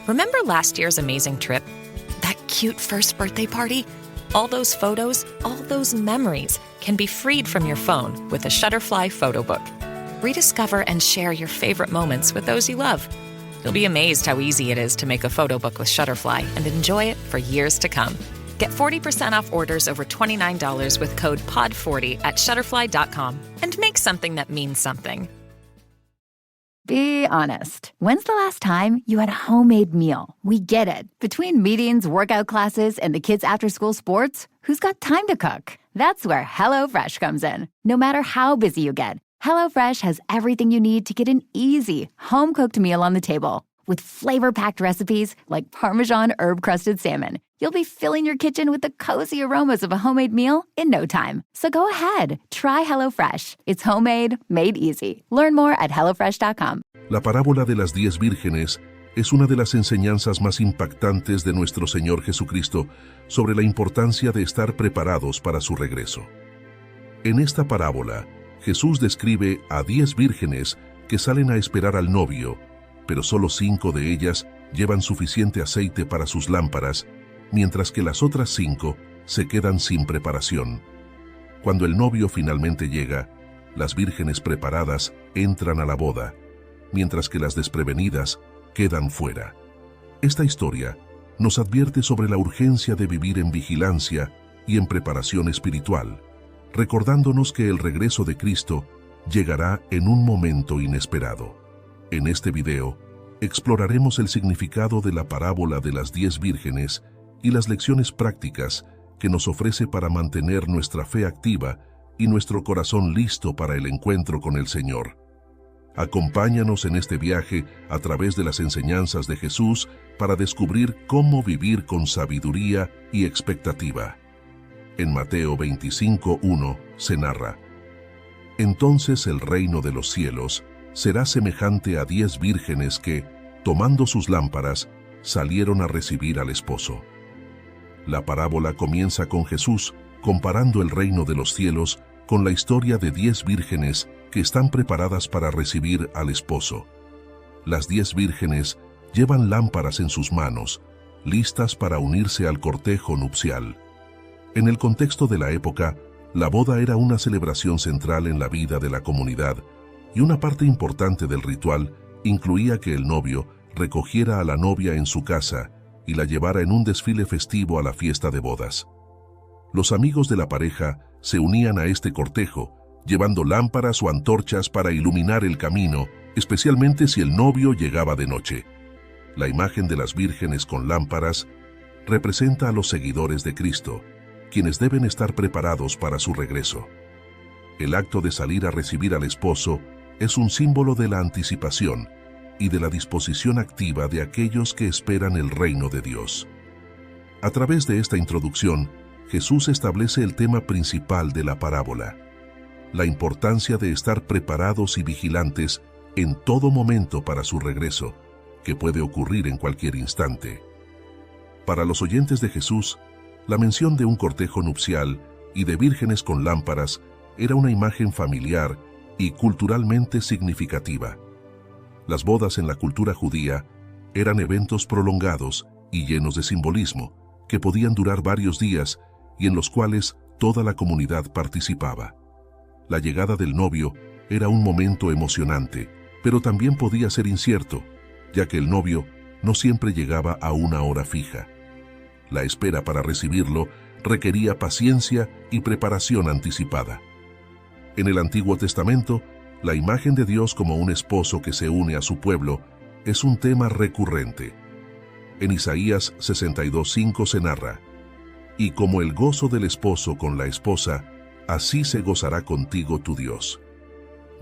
Remember last year's amazing trip? That cute first birthday party? All those photos, all those memories can be freed from your phone with a Shutterfly photo book. Rediscover and share your favorite moments with those you love. You'll be amazed how easy it is to make a photo book with Shutterfly and enjoy it for years to come. Get 40% off orders over $29 with code POD40 at Shutterfly.com and make something that means something. Be honest. When's the last time you had a homemade meal? We get it. Between meetings, workout classes, and the kids' after-school sports, who's got time to cook? That's where HelloFresh comes in. No matter how busy you get, HelloFresh has everything you need to get an easy, home-cooked meal on the table. With flavor-packed recipes like Parmesan herb-crusted salmon, you'll be filling your kitchen with the cozy aromas of a homemade meal in no time. So go ahead, try HelloFresh. It's homemade, made easy. Learn more at HelloFresh.com. La parábola de las 10 vírgenes es una de las enseñanzas más impactantes de nuestro Señor Jesucristo sobre la importancia de estar preparados para su regreso. En esta parábola, Jesús describe a 10 vírgenes que salen a esperar al novio, pero solo 5 de ellas llevan suficiente aceite para sus lámparas, mientras que las otras 5 se quedan sin preparación. Cuando el novio finalmente llega, las vírgenes preparadas entran a la boda, mientras que las desprevenidas quedan fuera. Esta historia nos advierte sobre la urgencia de vivir en vigilancia y en preparación espiritual, recordándonos que el regreso de Cristo llegará en un momento inesperado. En este video, exploraremos el significado de la parábola de las 10 vírgenes y las lecciones prácticas que nos ofrece para mantener nuestra fe activa y nuestro corazón listo para el encuentro con el Señor. Acompáñanos en este viaje a través de las enseñanzas de Jesús para descubrir cómo vivir con sabiduría y expectativa. En Mateo 25:1 se narra: Entonces el reino de los cielos será semejante a 10 vírgenes que, tomando sus lámparas, salieron a recibir al esposo. La parábola comienza con Jesús comparando el reino de los cielos con la historia de 10 vírgenes que están preparadas para recibir al esposo. Las 10 vírgenes llevan lámparas en sus manos, listas para unirse al cortejo nupcial. En el contexto de la época, la boda era una celebración central en la vida de la comunidad, y una parte importante del ritual incluía que el novio recogiera a la novia en su casa y la llevara en un desfile festivo a la fiesta de bodas. Los amigos de la pareja se unían a este cortejo, llevando lámparas o antorchas para iluminar el camino, especialmente si el novio llegaba de noche. La imagen de las vírgenes con lámparas representa a los seguidores de Cristo, quienes deben estar preparados para su regreso. El acto de salir a recibir al esposo es un símbolo de la anticipación y de la disposición activa de aquellos que esperan el reino de Dios. A través de esta introducción, Jesús establece el tema principal de la parábola: la importancia de estar preparados y vigilantes en todo momento para su regreso, que puede ocurrir en cualquier instante. Para los oyentes de Jesús, la mención de un cortejo nupcial y de vírgenes con lámparas era una imagen familiar y culturalmente significativa. Las bodas en la cultura judía eran eventos prolongados y llenos de simbolismo, que podían durar varios días y en los cuales toda la comunidad participaba. La llegada del novio era un momento emocionante, pero también podía ser incierto, ya que el novio no siempre llegaba a una hora fija. La espera para recibirlo requería paciencia y preparación anticipada. En el Antiguo Testamento, la imagen de Dios como un esposo que se une a su pueblo es un tema recurrente. En Isaías 62:5 se narra: Y como el gozo del esposo con la esposa, así se gozará contigo tu Dios.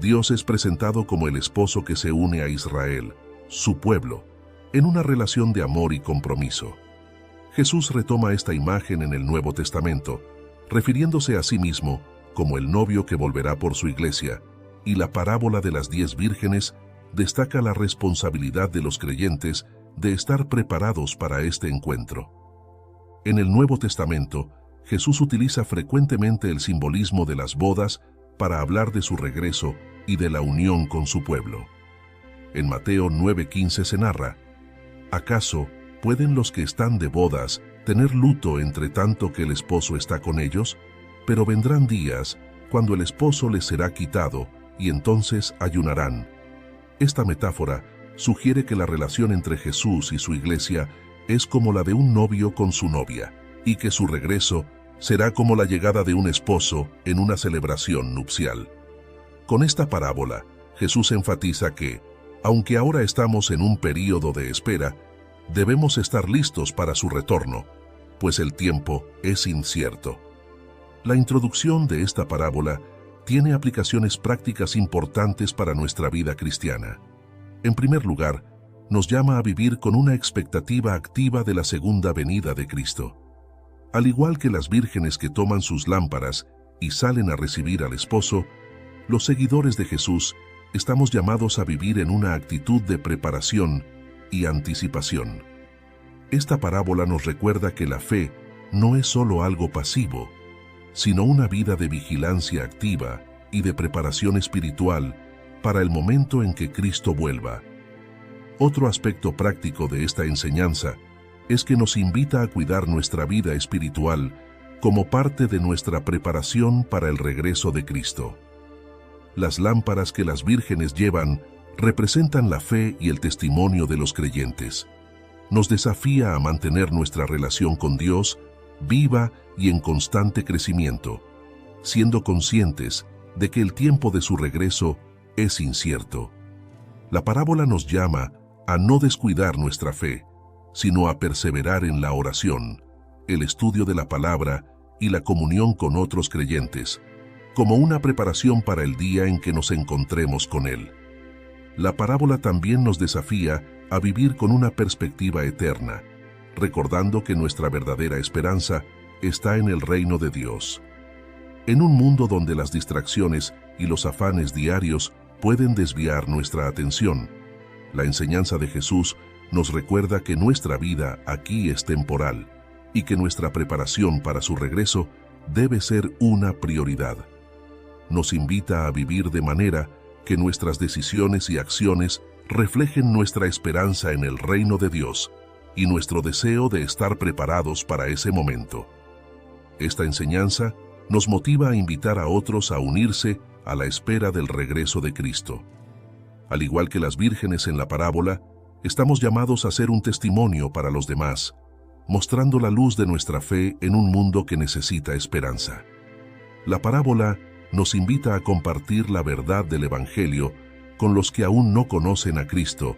Dios es presentado como el esposo que se une a Israel, su pueblo, en una relación de amor y compromiso. Jesús retoma esta imagen en el Nuevo Testamento, refiriéndose a sí mismo como el novio que volverá por su iglesia, y la parábola de las 10 vírgenes destaca la responsabilidad de los creyentes de estar preparados para este encuentro. En el Nuevo Testamento, Jesús utiliza frecuentemente el simbolismo de las bodas para hablar de su regreso y de la unión con su pueblo. En Mateo 9:15 se narra: ¿Acaso pueden los que están de bodas tener luto entre tanto que el esposo está con ellos? Pero vendrán días cuando el esposo les será quitado y entonces ayunarán. Esta metáfora sugiere que la relación entre Jesús y su iglesia es como la de un novio con su novia, y que su regreso será como la llegada de un esposo en una celebración nupcial. Con esta parábola, Jesús enfatiza que, aunque ahora estamos en un período de espera, debemos estar listos para su retorno, pues el tiempo es incierto. La introducción de esta parábola tiene aplicaciones prácticas importantes para nuestra vida cristiana. En primer lugar, nos llama a vivir con una expectativa activa de la segunda venida de Cristo. Al igual que las vírgenes que toman sus lámparas y salen a recibir al esposo, los seguidores de Jesús estamos llamados a vivir en una actitud de preparación y anticipación. Esta parábola nos recuerda que la fe no es solo algo pasivo, sino una vida de vigilancia activa y de preparación espiritual para el momento en que Cristo vuelva. Otro aspecto práctico de esta enseñanza es que nos invita a cuidar nuestra vida espiritual como parte de nuestra preparación para el regreso de Cristo. Las lámparas que las vírgenes llevan representan la fe y el testimonio de los creyentes. Nos desafía a mantener nuestra relación con Dios viva y en constante crecimiento, siendo conscientes de que el tiempo de su regreso es incierto. La parábola nos llama a no descuidar nuestra fe, sino a perseverar en la oración, el estudio de la palabra y la comunión con otros creyentes, como una preparación para el día en que nos encontremos con Él. La parábola también nos desafía a vivir con una perspectiva eterna, recordando que nuestra verdadera esperanza está en el reino de Dios. En un mundo donde las distracciones y los afanes diarios pueden desviar nuestra atención, la enseñanza de Jesús nos recuerda que nuestra vida aquí es temporal y que nuestra preparación para su regreso debe ser una prioridad. Nos invita a vivir de manera que nuestras decisiones y acciones reflejen nuestra esperanza en el reino de Dios y nuestro deseo de estar preparados para ese momento. Esta enseñanza nos motiva a invitar a otros a unirse a la espera del regreso de Cristo. Al igual que las vírgenes en la parábola, estamos llamados a ser un testimonio para los demás, mostrando la luz de nuestra fe en un mundo que necesita esperanza. La parábola nos invita a compartir la verdad del Evangelio con los que aún no conocen a Cristo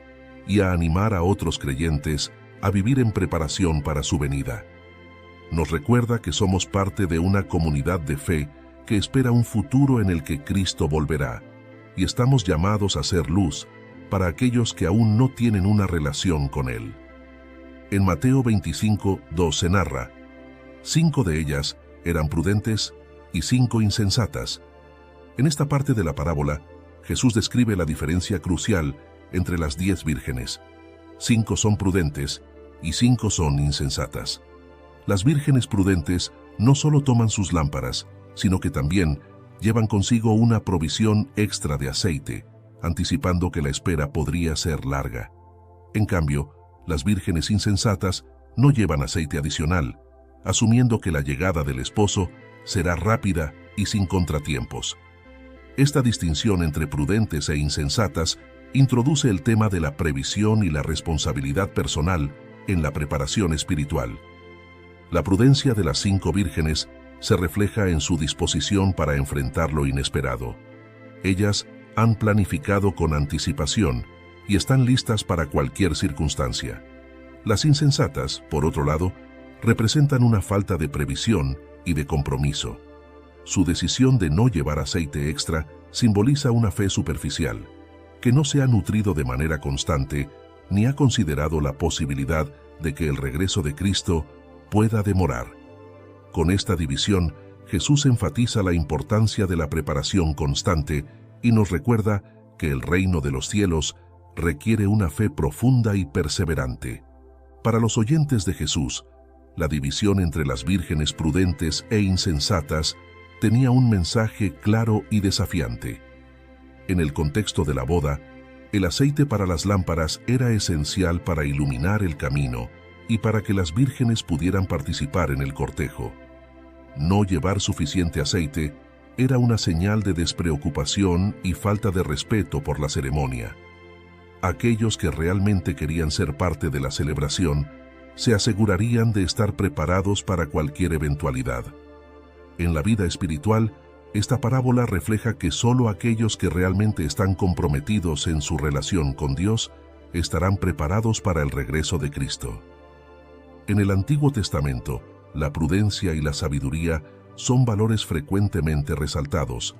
y a animar a otros creyentes a vivir en preparación para su venida. Nos recuerda que somos parte de una comunidad de fe que espera un futuro en el que Cristo volverá, y estamos llamados a ser luz para aquellos que aún no tienen una relación con Él. En Mateo 25:2 se narra: 5 de ellas eran prudentes y 5 insensatas. En esta parte de la parábola, Jesús describe la diferencia crucial entre las 10 vírgenes. 5 son prudentes y 5 son insensatas. Las vírgenes prudentes no solo toman sus lámparas, sino que también llevan consigo una provisión extra de aceite, anticipando que la espera podría ser larga. En cambio, las vírgenes insensatas no llevan aceite adicional, asumiendo que la llegada del esposo será rápida y sin contratiempos. Esta distinción entre prudentes e insensatas introduce el tema de la previsión y la responsabilidad personal en la preparación espiritual. La prudencia de las 5 vírgenes se refleja en su disposición para enfrentar lo inesperado. Ellas han planificado con anticipación y están listas para cualquier circunstancia. Las insensatas, por otro lado, representan una falta de previsión y de compromiso. Su decisión de no llevar aceite extra simboliza una fe superficial, que no se ha nutrido de manera constante ni ha considerado la posibilidad de que el regreso de Cristo pueda demorar. Con esta división, Jesús enfatiza la importancia de la preparación constante y nos recuerda que el reino de los cielos requiere una fe profunda y perseverante. Para los oyentes de Jesús, la división entre las vírgenes prudentes e insensatas tenía un mensaje claro y desafiante. En el contexto de la boda, El aceite para las lámparas era esencial para iluminar el camino y para que las vírgenes pudieran participar en el cortejo. No llevar suficiente aceite era una señal de despreocupación y falta de respeto por la ceremonia. Aquellos que realmente querían ser parte de la celebración se asegurarían de estar preparados para cualquier eventualidad. En la vida espiritual, esta parábola refleja que solo aquellos que realmente están comprometidos en su relación con Dios estarán preparados para el regreso de Cristo. En el Antiguo Testamento, la prudencia y la sabiduría son valores frecuentemente resaltados.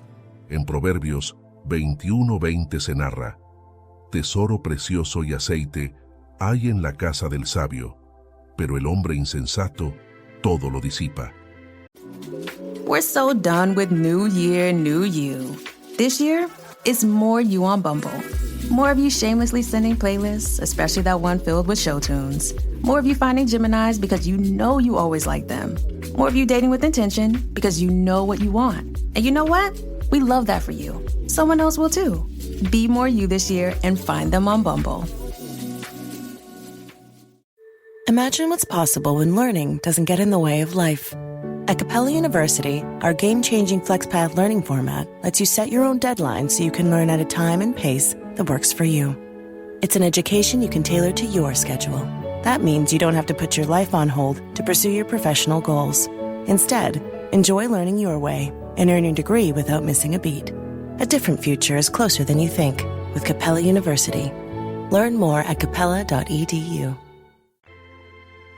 En Proverbios 21:20 se narra: tesoro precioso y aceite hay en la casa del sabio, pero el hombre insensato todo lo disipa. We're so done with New Year, New You. This year, it's more you on Bumble. More of you shamelessly sending playlists, especially that one filled with show tunes. More of you finding Geminis because you know you always like them. More of you dating with intention because you know what you want. And you know what? We love that for you. Someone else will too. Be more you this year and find them on Bumble. Imagine what's possible when learning doesn't get in the way of life. At Capella University, our game-changing FlexPath learning format lets you set your own deadlines so you can learn at a time and pace that works for you. It's an education you can tailor to your schedule. That means you don't have to put your life on hold to pursue your professional goals. Instead, enjoy learning your way and earn your degree without missing a beat. A different future is closer than you think with Capella University. Learn more at capella.edu.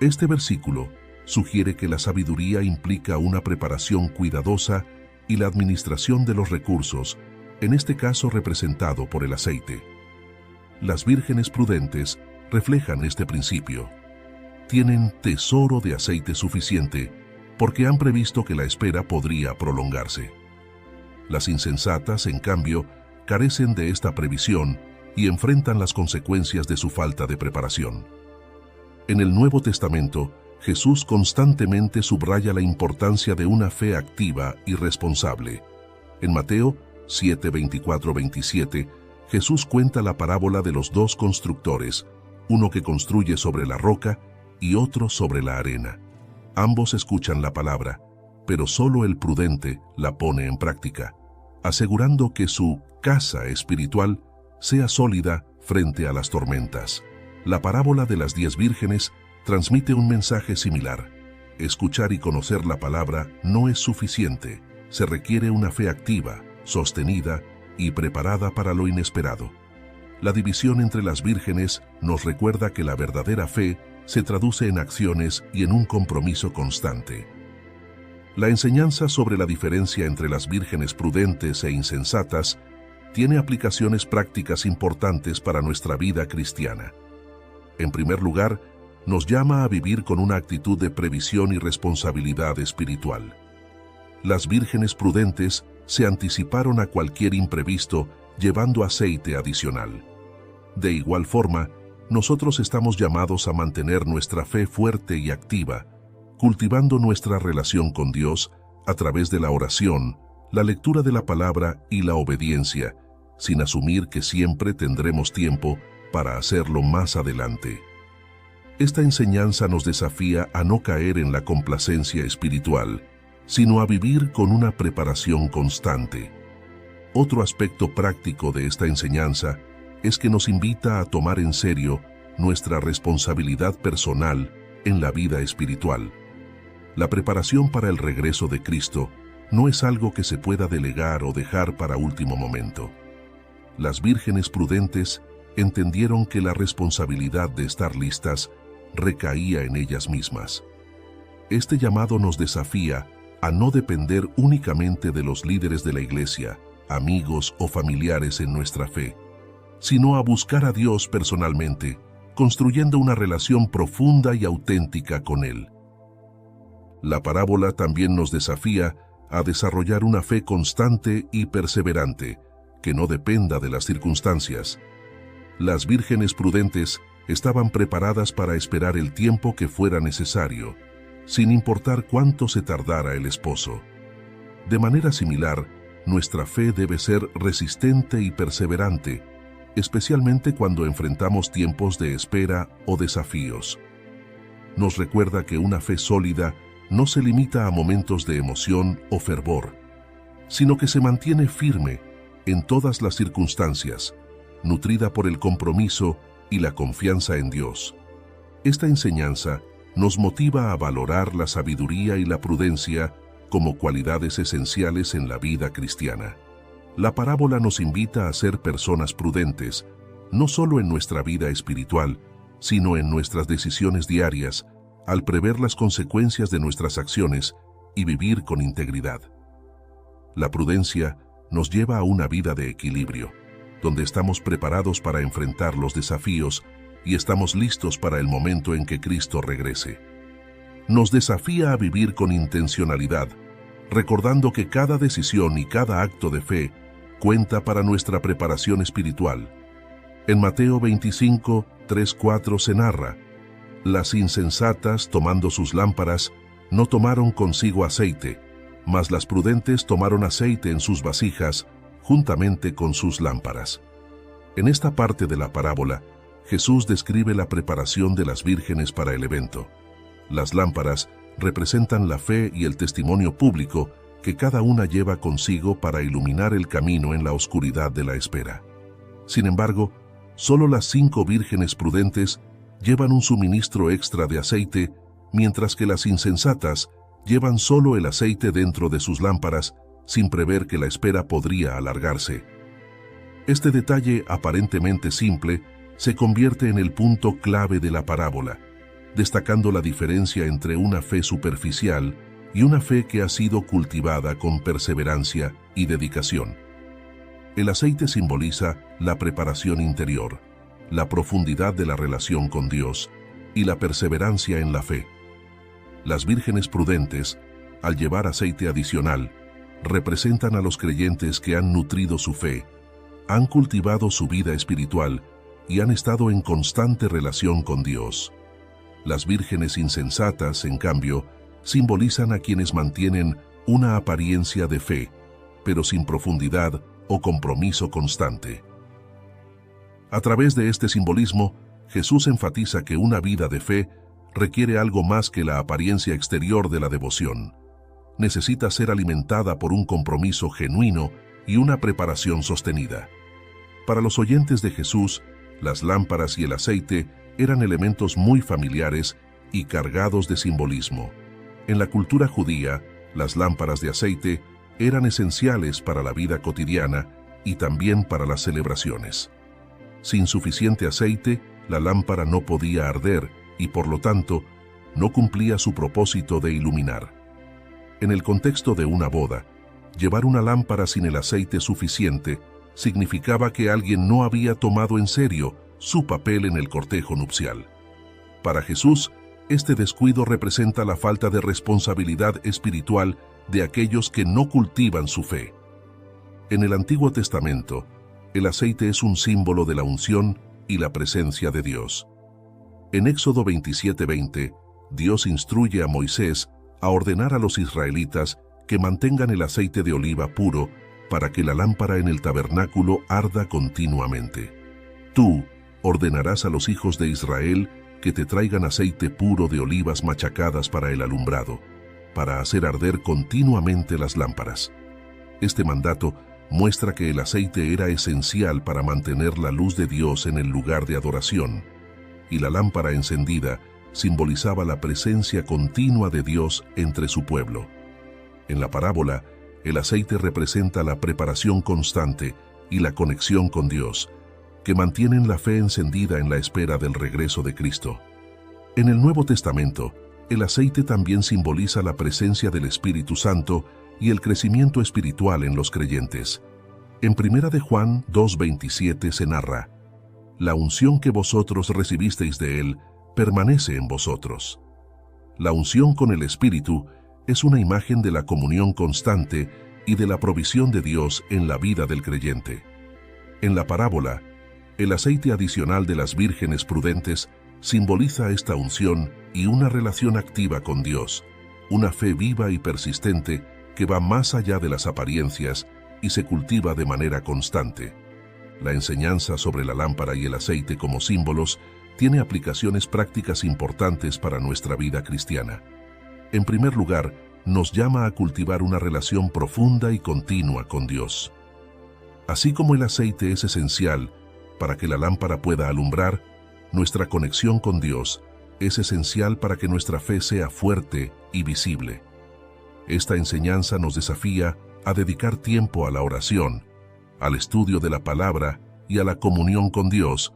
Este versículo sugiere que la sabiduría implica una preparación cuidadosa y la administración de los recursos, en este caso representado por el aceite. Las vírgenes prudentes reflejan este principio. Tienen tesoro de aceite suficiente porque han previsto que la espera podría prolongarse. Las insensatas, en cambio, carecen de esta previsión y enfrentan las consecuencias de su falta de preparación. En el Nuevo Testamento, Jesús constantemente subraya la importancia de una fe activa y responsable. En Mateo 7:24-27, Jesús cuenta la parábola de los dos constructores, uno que construye sobre la roca y otro sobre la arena. Ambos escuchan la palabra, pero solo el prudente la pone en práctica, asegurando que su casa espiritual sea sólida frente a las tormentas. La parábola de las 10 vírgenes transmite un mensaje similar. Escuchar y conocer la palabra no es suficiente. Se requiere una fe activa, sostenida y preparada para lo inesperado. La división entre las vírgenes nos recuerda que la verdadera fe se traduce en acciones y en un compromiso constante. La enseñanza sobre la diferencia entre las vírgenes prudentes e insensatas tiene aplicaciones prácticas importantes para nuestra vida cristiana. En primer lugar, nos llama a vivir con una actitud de previsión y responsabilidad espiritual. Las vírgenes prudentes se anticiparon a cualquier imprevisto llevando aceite adicional. De igual forma, nosotros estamos llamados a mantener nuestra fe fuerte y activa, cultivando nuestra relación con Dios a través de la oración, la lectura de la palabra y la obediencia, sin asumir que siempre tendremos tiempo para hacerlo más adelante. Esta enseñanza nos desafía a no caer en la complacencia espiritual, sino a vivir con una preparación constante. Otro aspecto práctico de esta enseñanza es que nos invita a tomar en serio nuestra responsabilidad personal en la vida espiritual. La preparación para el regreso de Cristo no es algo que se pueda delegar o dejar para último momento. Las vírgenes prudentes entendieron que la responsabilidad de estar listas recaía en ellas mismas. Este llamado nos desafía a no depender únicamente de los líderes de la iglesia, amigos o familiares en nuestra fe, sino a buscar a Dios personalmente, construyendo una relación profunda y auténtica con Él. La parábola también nos desafía a desarrollar una fe constante y perseverante, que no dependa de las circunstancias. Las vírgenes prudentes estaban preparadas para esperar el tiempo que fuera necesario, sin importar cuánto se tardara el esposo. De manera similar, nuestra fe debe ser resistente y perseverante, especialmente cuando enfrentamos tiempos de espera o desafíos. Nos recuerda que una fe sólida no se limita a momentos de emoción o fervor, sino que se mantiene firme en todas las circunstancias, nutrida por el compromiso y la confianza en Dios. Esta enseñanza nos motiva a valorar la sabiduría y la prudencia como cualidades esenciales en la vida cristiana. La parábola nos invita a ser personas prudentes, no solo en nuestra vida espiritual, sino en nuestras decisiones diarias, al prever las consecuencias de nuestras acciones y vivir con integridad. La prudencia nos lleva a una vida de equilibrio, donde estamos preparados para enfrentar los desafíos y estamos listos para el momento en que Cristo regrese. Nos desafía a vivir con intencionalidad, recordando que cada decisión y cada acto de fe cuenta para nuestra preparación espiritual. En Mateo 25, 3-4 se narra: las insensatas, tomando sus lámparas, no tomaron consigo aceite, mas las prudentes tomaron aceite en sus vasijas, juntamente con sus lámparas. En esta parte de la parábola, Jesús describe la preparación de las vírgenes para el evento. Las lámparas representan la fe y el testimonio público que cada una lleva consigo para iluminar el camino en la oscuridad de la espera. Sin embargo, solo las 5 vírgenes prudentes llevan un suministro extra de aceite, mientras que las insensatas llevan solo el aceite dentro de sus lámparas, sin prever que la espera podría alargarse. Este detalle aparentemente simple se convierte en el punto clave de la parábola, destacando la diferencia entre una fe superficial y una fe que ha sido cultivada con perseverancia y dedicación. El aceite simboliza la preparación interior, la profundidad de la relación con Dios y la perseverancia en la fe. Las vírgenes prudentes, al llevar aceite adicional, representan a los creyentes que han nutrido su fe, han cultivado su vida espiritual y han estado en constante relación con Dios. Las vírgenes insensatas, en cambio, simbolizan a quienes mantienen una apariencia de fe, pero sin profundidad o compromiso constante. A través de este simbolismo, Jesús enfatiza que una vida de fe requiere algo más que la apariencia exterior de la devoción. Necesita ser alimentada por un compromiso genuino y una preparación sostenida. Para los oyentes de Jesús, las lámparas y el aceite eran elementos muy familiares y cargados de simbolismo. En la cultura judía, las lámparas de aceite eran esenciales para la vida cotidiana y también para las celebraciones. Sin suficiente aceite, la lámpara no podía arder y, por lo tanto, no cumplía su propósito de iluminar. En el contexto de una boda, llevar una lámpara sin el aceite suficiente significaba que alguien no había tomado en serio su papel en el cortejo nupcial. Para Jesús, este descuido representa la falta de responsabilidad espiritual de aquellos que no cultivan su fe. En el Antiguo Testamento, el aceite es un símbolo de la unción y la presencia de Dios. En Éxodo 27:20, Dios instruye a Moisés a ordenar a los israelitas que mantengan el aceite de oliva puro para que la lámpara en el tabernáculo arda continuamente. Tú ordenarás a los hijos de Israel que te traigan aceite puro de olivas machacadas para el alumbrado, para hacer arder continuamente las lámparas. Este mandato muestra que el aceite era esencial para mantener la luz de Dios en el lugar de adoración, y la lámpara encendida simbolizaba la presencia continua de Dios entre su pueblo. En la parábola, el aceite representa la preparación constante y la conexión con Dios, que mantienen la fe encendida en la espera del regreso de Cristo. En el Nuevo Testamento, el aceite también simboliza la presencia del Espíritu Santo y el crecimiento espiritual en los creyentes. En 1 de Juan 2:27 se narra: la unción que vosotros recibisteis de Él permanece en vosotros. La unción con el Espíritu es una imagen de la comunión constante y de la provisión de Dios en la vida del creyente. En la parábola, el aceite adicional de las vírgenes prudentes simboliza esta unción y una relación activa con Dios, una fe viva y persistente que va más allá de las apariencias y se cultiva de manera constante. La enseñanza sobre la lámpara y el aceite como símbolos tiene aplicaciones prácticas importantes para nuestra vida cristiana. En primer lugar, nos llama a cultivar una relación profunda y continua con Dios. Así como el aceite es esencial para que la lámpara pueda alumbrar, nuestra conexión con Dios es esencial para que nuestra fe sea fuerte y visible. Esta enseñanza nos desafía a dedicar tiempo a la oración, al estudio de la palabra y a la comunión con Dios,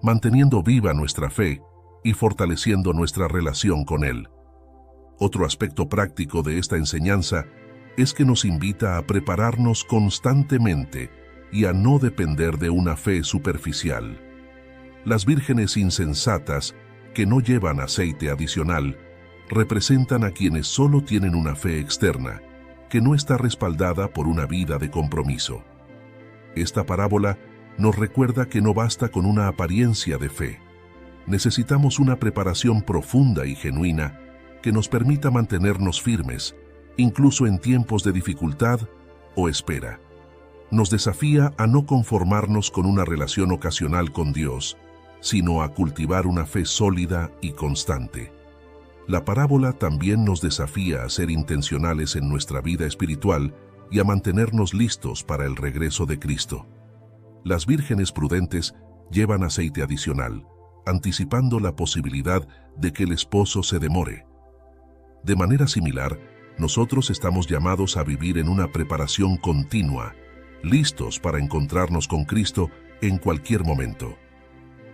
manteniendo viva nuestra fe y fortaleciendo nuestra relación con Él. Otro aspecto práctico de esta enseñanza es que nos invita a prepararnos constantemente y a no depender de una fe superficial. Las vírgenes insensatas, que no llevan aceite adicional, representan a quienes solo tienen una fe externa, que no está respaldada por una vida de compromiso. Esta parábola nos recuerda que no basta con una apariencia de fe. Necesitamos una preparación profunda y genuina que nos permita mantenernos firmes, incluso en tiempos de dificultad o espera. Nos desafía a no conformarnos con una relación ocasional con Dios, sino a cultivar una fe sólida y constante. La parábola también nos desafía a ser intencionales en nuestra vida espiritual y a mantenernos listos para el regreso de Cristo. Las vírgenes prudentes llevan aceite adicional, anticipando la posibilidad de que el esposo se demore. De manera similar, nosotros estamos llamados a vivir en una preparación continua, listos para encontrarnos con Cristo en cualquier momento.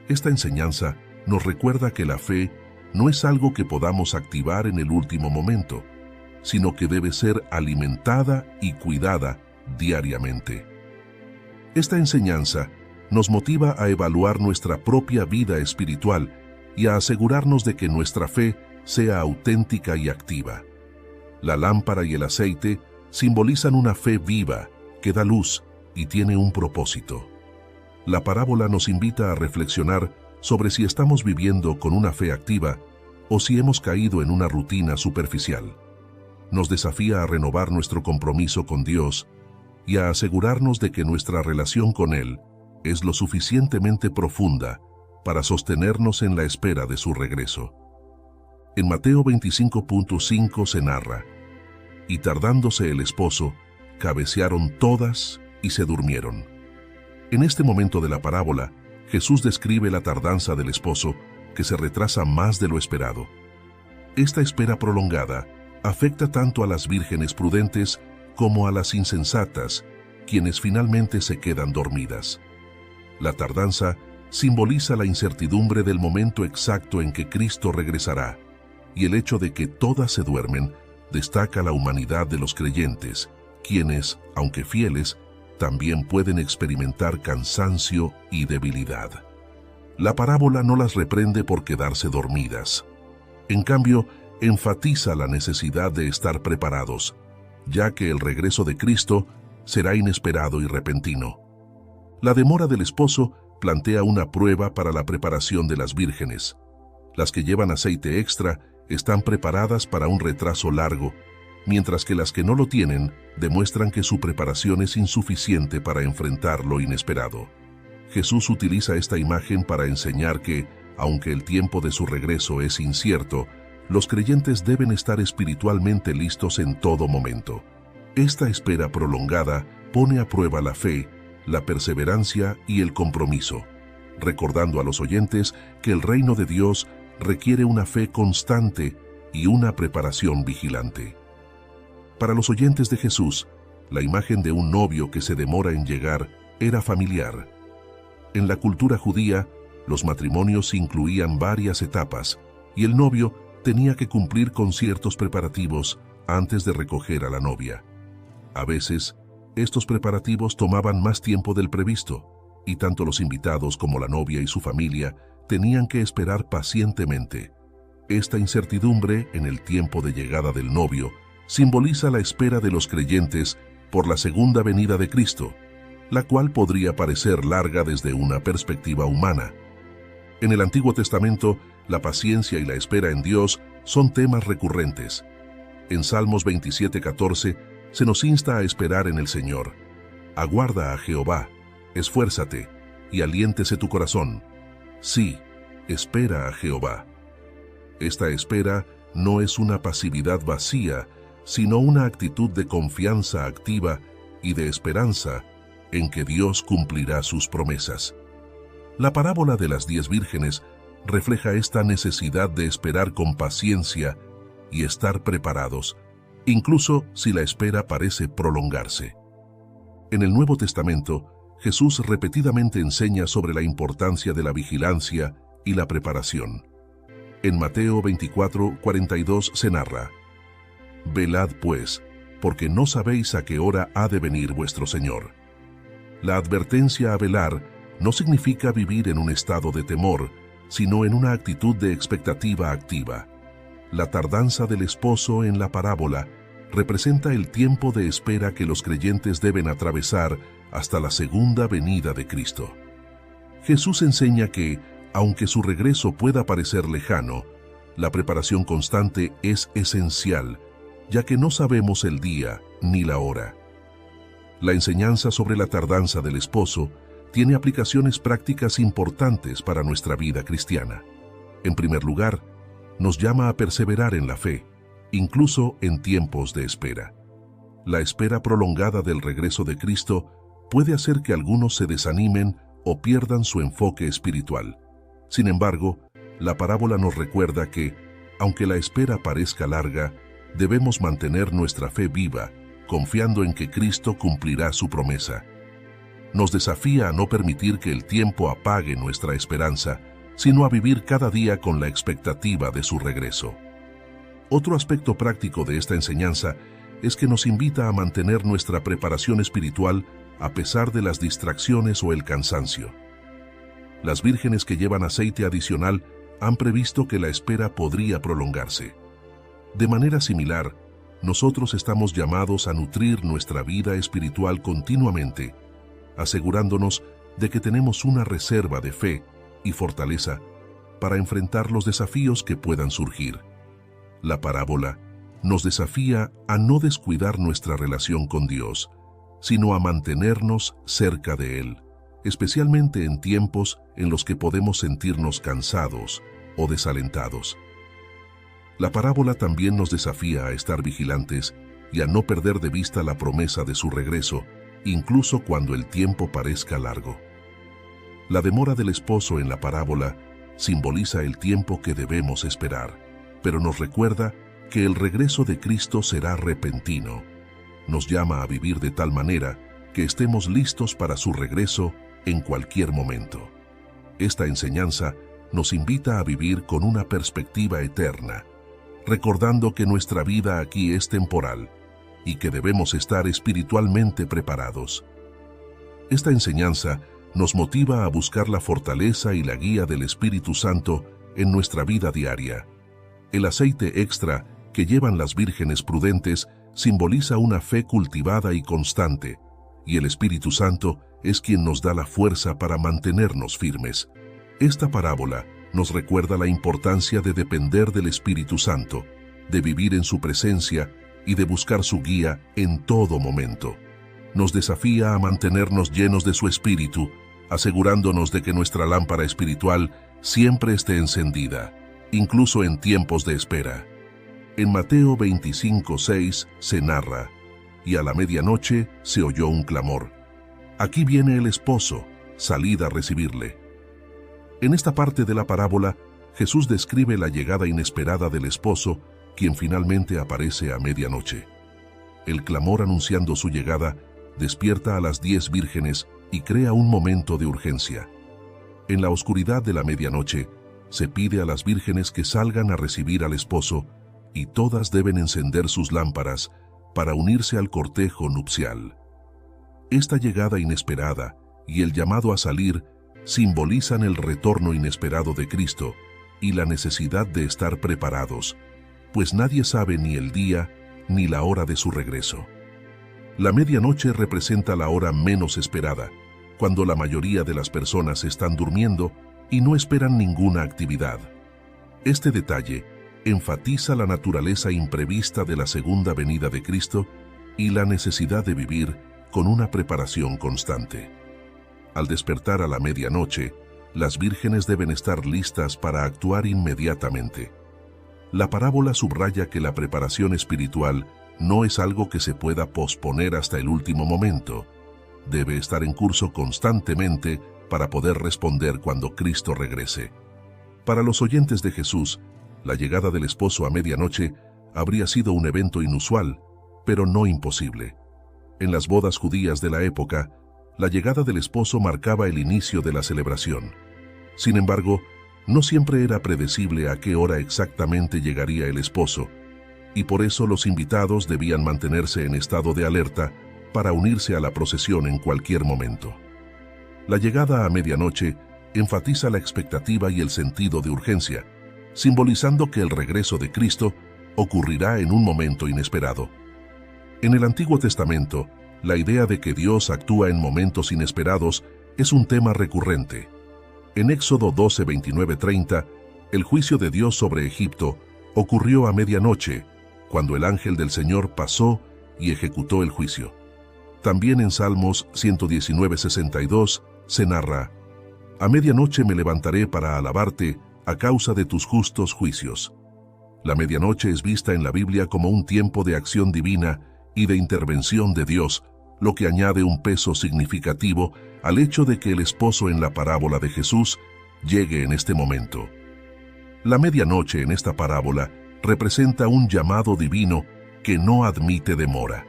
Esta enseñanza nos recuerda que la fe no es algo que podamos activar en el último momento, sino que debe ser alimentada y cuidada diariamente. Esta enseñanza nos motiva a evaluar nuestra propia vida espiritual y a asegurarnos de que nuestra fe sea auténtica y activa. La lámpara y el aceite simbolizan una fe viva que da luz y tiene un propósito. La parábola nos invita a reflexionar sobre si estamos viviendo con una fe activa o si hemos caído en una rutina superficial. Nos desafía a renovar nuestro compromiso con Dios y a asegurarnos de que nuestra relación con Él es lo suficientemente profunda para sostenernos en la espera de su regreso. En Mateo 25.5 se narra: «Y tardándose el esposo, cabecearon todas y se durmieron». En este momento de la parábola, Jesús describe la tardanza del esposo, que se retrasa más de lo esperado. Esta espera prolongada afecta tanto a las vírgenes prudentes como a las insensatas, quienes finalmente se quedan dormidas. La tardanza simboliza la incertidumbre del momento exacto en que Cristo regresará, y el hecho de que todas se duermen destaca la humanidad de los creyentes, quienes, aunque fieles, también pueden experimentar cansancio y debilidad. La parábola no las reprende por quedarse dormidas. En cambio, enfatiza la necesidad de estar preparados, ya que el regreso de Cristo será inesperado y repentino. La demora del esposo plantea una prueba para la preparación de las vírgenes. Las que llevan aceite extra están preparadas para un retraso largo, mientras que las que no lo tienen demuestran que su preparación es insuficiente para enfrentar lo inesperado. Jesús utiliza esta imagen para enseñar que, aunque el tiempo de su regreso es incierto, los creyentes deben estar espiritualmente listos en todo momento. Esta espera prolongada pone a prueba la fe, la perseverancia y el compromiso, recordando a los oyentes que el reino de Dios requiere una fe constante y una preparación vigilante. Para los oyentes de Jesús, la imagen de un novio que se demora en llegar era familiar. En la cultura judía, los matrimonios incluían varias etapas y el novio tenía que cumplir con ciertos preparativos antes de recoger a la novia. A veces, estos preparativos tomaban más tiempo del previsto, y tanto los invitados como la novia y su familia tenían que esperar pacientemente. Esta incertidumbre en el tiempo de llegada del novio simboliza la espera de los creyentes por la segunda venida de Cristo, la cual podría parecer larga desde una perspectiva humana. En el Antiguo Testamento, la paciencia y la espera en Dios son temas recurrentes. En Salmos 27:14 se nos insta a esperar en el Señor. Aguarda a Jehová, Esfuérzate y aliéntese tu corazón. Sí, espera a Jehová. Esta espera no es una pasividad vacía, sino una actitud de confianza activa y de esperanza en que Dios cumplirá sus promesas. La parábola de las 10 vírgenes refleja esta necesidad de esperar con paciencia y estar preparados, incluso si la espera parece prolongarse. En el Nuevo Testamento, Jesús repetidamente enseña sobre la importancia de la vigilancia y la preparación. En Mateo 24:42 se narra: «Velad pues, porque no sabéis a qué hora ha de venir vuestro Señor». La advertencia a velar no significa vivir en un estado de temor, sino en una actitud de expectativa activa. La tardanza del esposo en la parábola representa el tiempo de espera que los creyentes deben atravesar hasta la segunda venida de Cristo. Jesús enseña que, aunque su regreso pueda parecer lejano, la preparación constante es esencial, ya que no sabemos el día ni la hora. La enseñanza sobre la tardanza del esposo tiene aplicaciones prácticas importantes para nuestra vida cristiana. En primer lugar, nos llama a perseverar en la fe, incluso en tiempos de espera. La espera prolongada del regreso de Cristo puede hacer que algunos se desanimen o pierdan su enfoque espiritual. Sin embargo, la parábola nos recuerda que, aunque la espera parezca larga, debemos mantener nuestra fe viva, confiando en que Cristo cumplirá su promesa. Nos desafía a no permitir que el tiempo apague nuestra esperanza, sino a vivir cada día con la expectativa de su regreso. Otro aspecto práctico de esta enseñanza es que nos invita a mantener nuestra preparación espiritual a pesar de las distracciones o el cansancio. Las vírgenes que llevan aceite adicional han previsto que la espera podría prolongarse. De manera similar, nosotros estamos llamados a nutrir nuestra vida espiritual continuamente, asegurándonos de que tenemos una reserva de fe y fortaleza para enfrentar los desafíos que puedan surgir. La parábola nos desafía a no descuidar nuestra relación con Dios, sino a mantenernos cerca de Él, especialmente en tiempos en los que podemos sentirnos cansados o desalentados. La parábola también nos desafía a estar vigilantes y a no perder de vista la promesa de su regreso, incluso cuando el tiempo parezca largo. La demora del esposo en la parábola simboliza el tiempo que debemos esperar, pero nos recuerda que el regreso de Cristo será repentino. Nos llama a vivir de tal manera que estemos listos para su regreso en cualquier momento. Esta enseñanza nos invita a vivir con una perspectiva eterna, recordando que nuestra vida aquí es temporal y que debemos estar espiritualmente preparados. Esta enseñanza nos motiva a buscar la fortaleza y la guía del Espíritu Santo en nuestra vida diaria. El aceite extra que llevan las vírgenes prudentes simboliza una fe cultivada y constante, y el Espíritu Santo es quien nos da la fuerza para mantenernos firmes. Esta parábola nos recuerda la importancia de depender del Espíritu Santo, de vivir en su presencia y de buscar su guía en todo momento. Nos desafía a mantenernos llenos de su Espíritu, asegurándonos de que nuestra lámpara espiritual siempre esté encendida, incluso en tiempos de espera. En Mateo 25:6 se narra: «Y a la medianoche se oyó un clamor: aquí viene el esposo, salid a recibirle». En esta parte de la parábola, Jesús describe la llegada inesperada del esposo, quien finalmente aparece a medianoche. El clamor anunciando su llegada despierta a las 10 vírgenes y crea un momento de urgencia. En la oscuridad de la medianoche, se pide a las vírgenes que salgan a recibir al esposo, y todas deben encender sus lámparas para unirse al cortejo nupcial. Esta llegada inesperada y el llamado a salir simbolizan el retorno inesperado de Cristo y la necesidad de estar preparados, pues nadie sabe ni el día ni la hora de su regreso. La medianoche representa la hora menos esperada, cuando la mayoría de las personas están durmiendo y no esperan ninguna actividad. Este detalle enfatiza la naturaleza imprevista de la segunda venida de Cristo y la necesidad de vivir con una preparación constante. al despertar a la medianoche, las vírgenes deben estar listas para actuar inmediatamente. La parábola subraya que la preparación espiritual no es algo que se pueda posponer hasta el último momento. Debe estar en curso constantemente para poder responder cuando Cristo regrese. Para los oyentes de Jesús, la llegada del esposo a medianoche habría sido un evento inusual, pero no imposible. En las bodas judías de la época, la llegada del esposo marcaba el inicio de la celebración. Sin embargo, no siempre era predecible a qué hora exactamente llegaría el esposo, y por eso los invitados debían mantenerse en estado de alerta para unirse a la procesión en cualquier momento. La llegada a medianoche enfatiza la expectativa y el sentido de urgencia, simbolizando que el regreso de Cristo ocurrirá en un momento inesperado. En el Antiguo Testamento, la idea de que Dios actúa en momentos inesperados es un tema recurrente. En Éxodo 12, 29-30, el juicio de Dios sobre Egipto ocurrió a medianoche, cuando el ángel del Señor pasó y ejecutó el juicio. También en Salmos 119:62 se narra: «A medianoche me levantaré para alabarte a causa de tus justos juicios». La medianoche es vista en la Biblia como un tiempo de acción divina y de intervención de Dios, lo que añade un peso significativo al hecho de que el esposo en la parábola de Jesús llegue en este momento. La medianoche en esta parábola representa un llamado divino que no admite demora.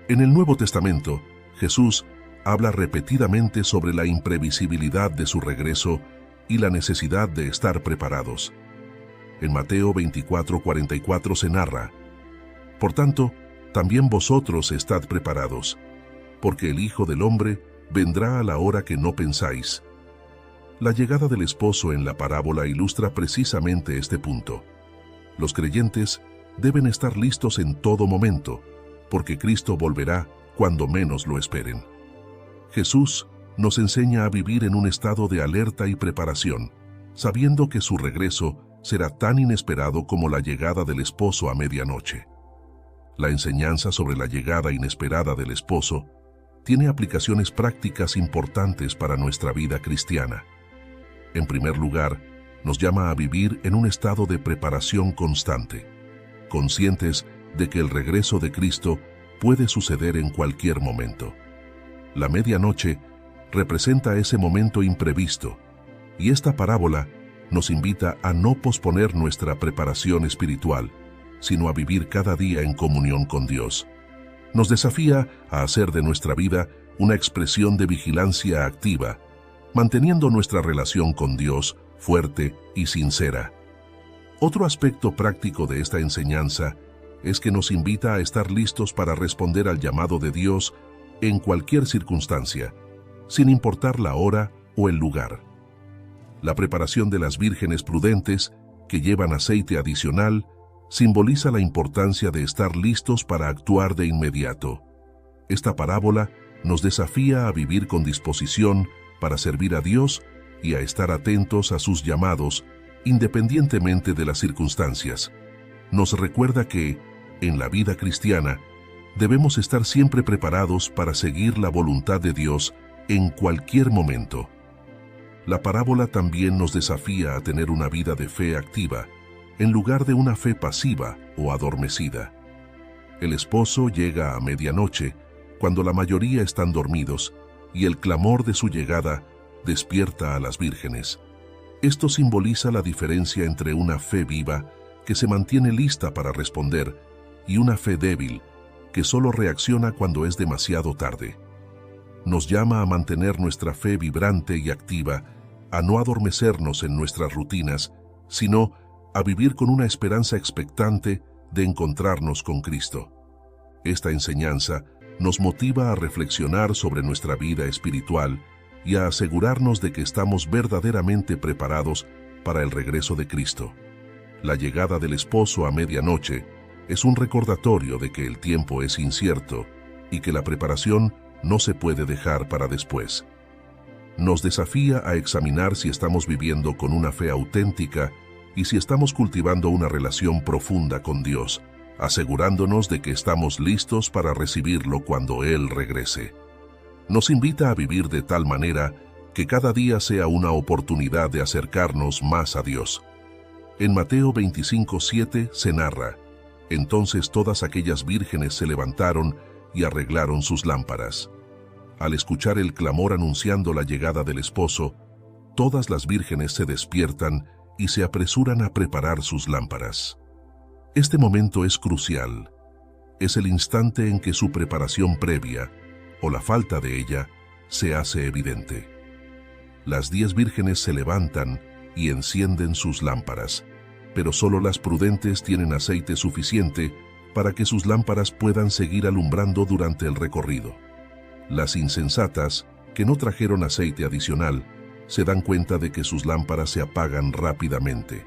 En el Nuevo Testamento, Jesús habla repetidamente sobre la imprevisibilidad de su regreso y la necesidad de estar preparados. En Mateo 24:44 se narra: «Por tanto, también vosotros estad preparados, porque el Hijo del Hombre vendrá a la hora que no pensáis». La llegada del esposo en la parábola ilustra precisamente este punto. Los creyentes deben estar listos en todo momento, porque Cristo volverá cuando menos lo esperen. Jesús nos enseña a vivir en un estado de alerta y preparación, sabiendo que su regreso será tan inesperado como la llegada del esposo a medianoche. La enseñanza sobre la llegada inesperada del esposo tiene aplicaciones prácticas importantes para nuestra vida cristiana. En primer lugar, nos llama a vivir en un estado de preparación constante, conscientes de que el regreso de Cristo puede suceder en cualquier momento. La medianoche representa ese momento imprevisto, y esta parábola nos invita a no posponer nuestra preparación espiritual, sino a vivir cada día en comunión con Dios. Nos desafía a hacer de nuestra vida una expresión de vigilancia activa, manteniendo nuestra relación con Dios fuerte y sincera. Otro aspecto práctico de esta enseñanza es que nos invita a estar listos para responder al llamado de Dios en cualquier circunstancia, sin importar la hora o el lugar. La preparación de las vírgenes prudentes, que llevan aceite adicional, simboliza la importancia de estar listos para actuar de inmediato. Esta parábola nos desafía a vivir con disposición para servir a Dios y a estar atentos a sus llamados, independientemente de las circunstancias. Nos recuerda que, en la vida cristiana, debemos estar siempre preparados para seguir la voluntad de Dios en cualquier momento. La parábola también nos desafía a tener una vida de fe activa, en lugar de una fe pasiva o adormecida. El esposo llega a medianoche, cuando la mayoría están dormidos, y el clamor de su llegada despierta a las vírgenes. Esto simboliza la diferencia entre una fe viva, que se mantiene lista para responder, y una fe débil, que solo reacciona cuando es demasiado tarde. Nos llama a mantener nuestra fe vibrante y activa, a no adormecernos en nuestras rutinas, sino a vivir con una esperanza expectante de encontrarnos con Cristo. Esta enseñanza nos motiva a reflexionar sobre nuestra vida espiritual y a asegurarnos de que estamos verdaderamente preparados para el regreso de Cristo. La llegada del esposo a medianoche es un recordatorio de que el tiempo es incierto y que la preparación no se puede dejar para después. Nos desafía a examinar si estamos viviendo con una fe auténtica y si estamos cultivando una relación profunda con Dios, asegurándonos de que estamos listos para recibirlo cuando Él regrese. nos invita a vivir de tal manera que cada día sea una oportunidad de acercarnos más a Dios. En Mateo 25:7 se narra: entonces todas aquellas vírgenes se levantaron y arreglaron sus lámparas. Al escuchar el clamor anunciando la llegada del esposo, todas las vírgenes se despiertan y se apresuran a preparar sus lámparas. Este momento es crucial. Es el instante en que su preparación previa, o la falta de ella, se hace evidente. Las 10 vírgenes se levantan y encienden sus lámparas, pero solo las prudentes tienen aceite suficiente para que sus lámparas puedan seguir alumbrando durante el recorrido. Las insensatas, que no trajeron aceite adicional, se dan cuenta de que sus lámparas se apagan rápidamente,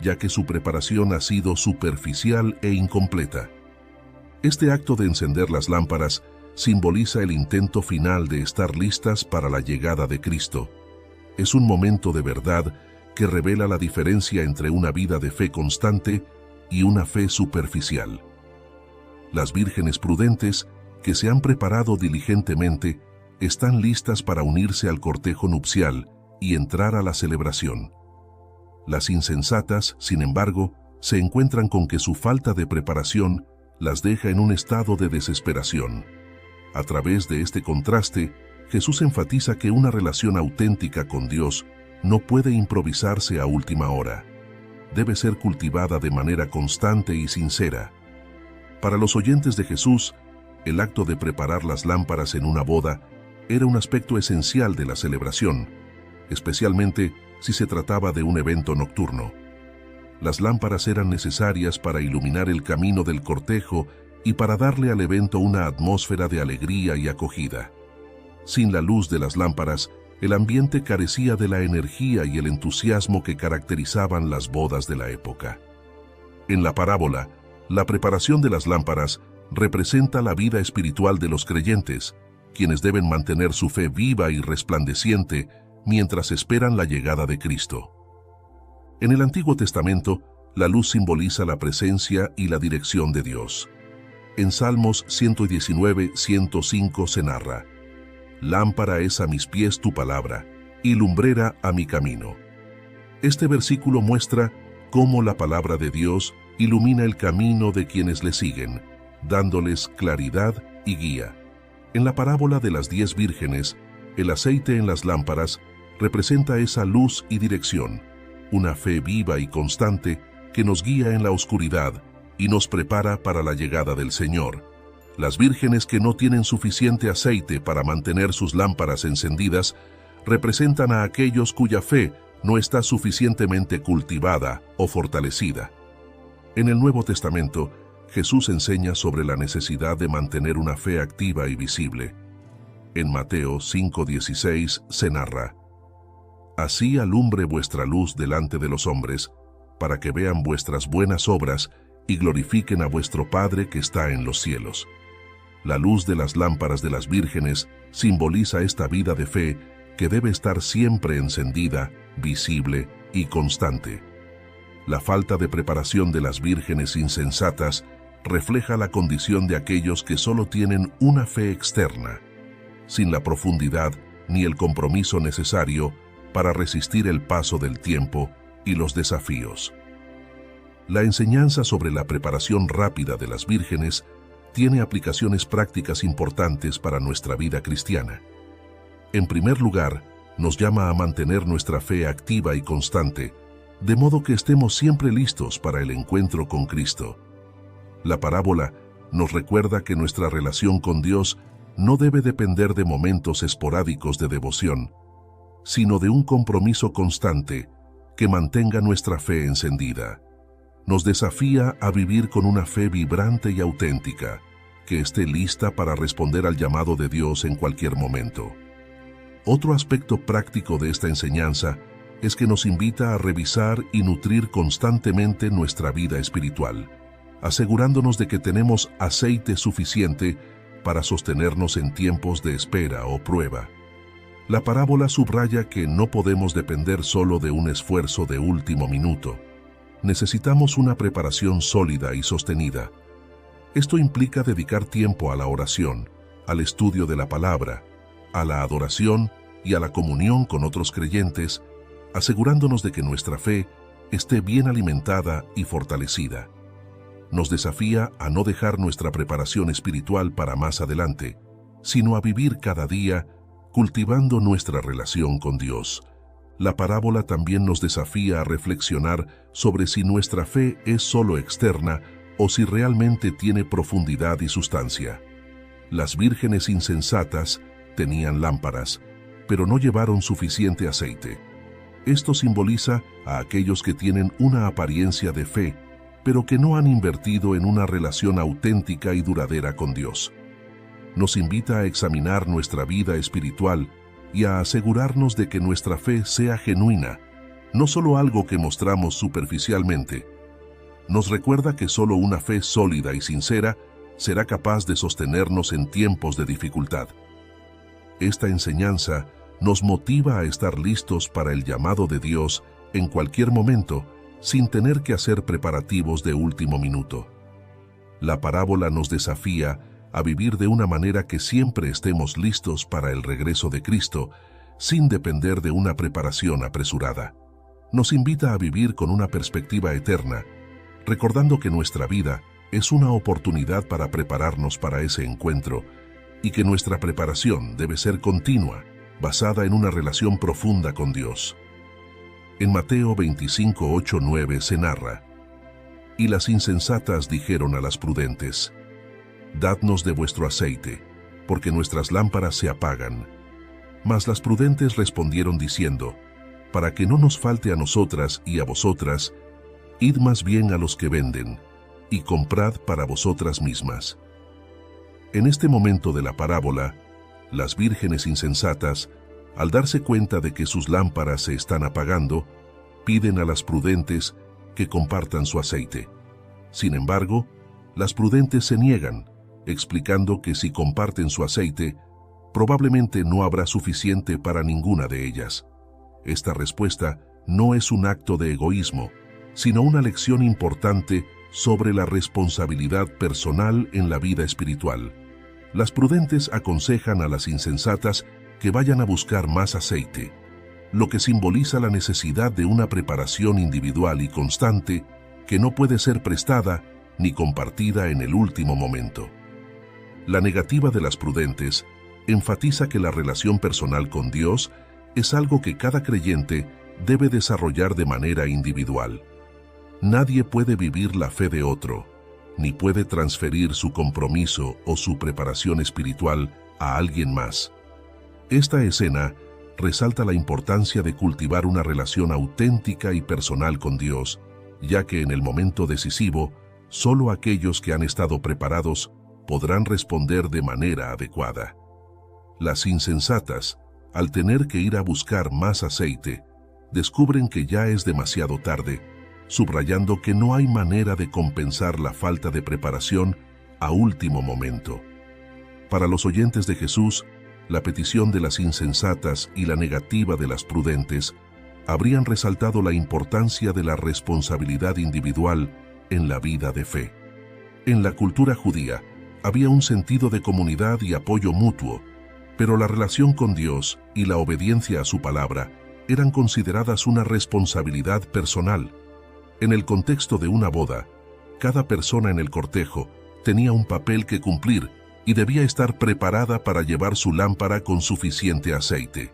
ya que su preparación ha sido superficial e incompleta. Este acto de encender las lámparas simboliza el intento final de estar listas para la llegada de Cristo. Es un momento de verdad que revela la diferencia entre una vida de fe constante y una fe superficial. Las vírgenes prudentes, que se han preparado diligentemente, están listas para unirse al cortejo nupcial y entrar a la celebración. Las insensatas, sin embargo, se encuentran con que su falta de preparación las deja en un estado de desesperación. A través de este contraste, Jesús enfatiza que una relación auténtica con Dios no puede improvisarse a última hora. Debe ser cultivada de manera constante y sincera. Para los oyentes de Jesús, el acto de preparar las lámparas en una boda era un aspecto esencial de la celebración, especialmente si se trataba de un evento nocturno. Las lámparas eran necesarias para iluminar el camino del cortejo y para darle al evento una atmósfera de alegría y acogida. Sin la luz de las lámparas, el ambiente carecía de la energía y el entusiasmo que caracterizaban las bodas de la época. En la parábola, la preparación de las lámparas representa la vida espiritual de los creyentes, quienes deben mantener su fe viva y resplandeciente mientras esperan la llegada de Cristo. En el Antiguo Testamento, la luz simboliza la presencia y la dirección de Dios. En Salmos 119:105 se narra: lámpara es a mis pies tu palabra, y lumbrera a mi camino. Este versículo muestra cómo la palabra de Dios ilumina el camino de quienes le siguen, dándoles claridad y guía. En la parábola de las 10 vírgenes, el aceite en las lámparas representa esa luz y dirección, una fe viva y constante que nos guía en la oscuridad y nos prepara para la llegada del Señor. Las vírgenes que no tienen suficiente aceite para mantener sus lámparas encendidas representan a aquellos cuya fe no está suficientemente cultivada o fortalecida. En el Nuevo Testamento, Jesús enseña sobre la necesidad de mantener una fe activa y visible. En Mateo 5:16 se narra: así alumbre vuestra luz delante de los hombres, para que vean vuestras buenas obras y glorifiquen a vuestro Padre que está en los cielos. La luz de las lámparas de las vírgenes simboliza esta vida de fe que debe estar siempre encendida, visible y constante. La falta de preparación de las vírgenes insensatas refleja la condición de aquellos que solo tienen una fe externa, sin la profundidad ni el compromiso necesario para resistir el paso del tiempo y los desafíos. La enseñanza sobre la preparación rápida de las vírgenes tiene aplicaciones prácticas importantes para nuestra vida cristiana. En primer lugar, nos llama a mantener nuestra fe activa y constante, de modo que estemos siempre listos para el encuentro con Cristo. La parábola nos recuerda que nuestra relación con Dios no debe depender de momentos esporádicos de devoción, sino de un compromiso constante que mantenga nuestra fe encendida. Nos desafía a vivir con una fe vibrante y auténtica, que esté lista para responder al llamado de Dios en cualquier momento. Otro aspecto práctico de esta enseñanza es que nos invita a revisar y nutrir constantemente nuestra vida espiritual, asegurándonos de que tenemos aceite suficiente para sostenernos en tiempos de espera o prueba. La parábola subraya que no podemos depender solo de un esfuerzo de último minuto. Necesitamos una preparación sólida y sostenida. Esto implica dedicar tiempo a la oración, al estudio de la palabra, a la adoración y a la comunión con otros creyentes, asegurándonos de que nuestra fe esté bien alimentada y fortalecida. Nos desafía a no dejar nuestra preparación espiritual para más adelante, sino a vivir cada día cultivando nuestra relación con Dios. La parábola también nos desafía a reflexionar sobre si nuestra fe es solo externa o si realmente tiene profundidad y sustancia. Las vírgenes insensatas tenían lámparas, pero no llevaron suficiente aceite. Esto simboliza a aquellos que tienen una apariencia de fe, pero que no han invertido en una relación auténtica y duradera con Dios. Nos invita a examinar nuestra vida espiritual y a asegurarnos de que nuestra fe sea genuina, no solo algo que mostramos superficialmente. Nos recuerda que solo una fe sólida y sincera será capaz de sostenernos en tiempos de dificultad. Esta enseñanza nos motiva a estar listos para el llamado de Dios en cualquier momento, sin tener que hacer preparativos de último minuto. La parábola nos desafía a vivir de una manera que siempre estemos listos para el regreso de Cristo, sin depender de una preparación apresurada. Nos invita a vivir con una perspectiva eterna, recordando que nuestra vida es una oportunidad para prepararnos para ese encuentro y que nuestra preparación debe ser continua, basada en una relación profunda con Dios. En Mateo 25, 8, 9 se narra: «Y las insensatas dijeron a las prudentes: Dadnos de vuestro aceite, porque nuestras lámparas se apagan. Mas las prudentes respondieron diciendo: Para que no nos falte a nosotras y a vosotras, id más bien a los que venden, y comprad para vosotras mismas». En este momento de la parábola, las vírgenes insensatas, al darse cuenta de que sus lámparas se están apagando, piden a las prudentes que compartan su aceite. Sin embargo, las prudentes se niegan, explicando que si comparten su aceite, probablemente no habrá suficiente para ninguna de ellas. Esta respuesta no es un acto de egoísmo, sino una lección importante sobre la responsabilidad personal en la vida espiritual. Las prudentes aconsejan a las insensatas que vayan a buscar más aceite, lo que simboliza la necesidad de una preparación individual y constante que no puede ser prestada ni compartida en el último momento. La negativa de las prudentes enfatiza que la relación personal con Dios es algo que cada creyente debe desarrollar de manera individual. Nadie puede vivir la fe de otro, ni puede transferir su compromiso o su preparación espiritual a alguien más. Esta escena resalta la importancia de cultivar una relación auténtica y personal con Dios, ya que en el momento decisivo, solo aquellos que han estado preparados podrán responder de manera adecuada. Las insensatas, al tener que ir a buscar más aceite, descubren que ya es demasiado tarde, subrayando que no hay manera de compensar la falta de preparación a último momento. Para los oyentes de Jesús, la petición de las insensatas y la negativa de las prudentes habrían resaltado la importancia de la responsabilidad individual en la vida de fe. En la cultura judía había un sentido de comunidad y apoyo mutuo, pero la relación con Dios y la obediencia a su palabra eran consideradas una responsabilidad personal. En el contexto de una boda, cada persona en el cortejo tenía un papel que cumplir y debía estar preparada para llevar su lámpara con suficiente aceite.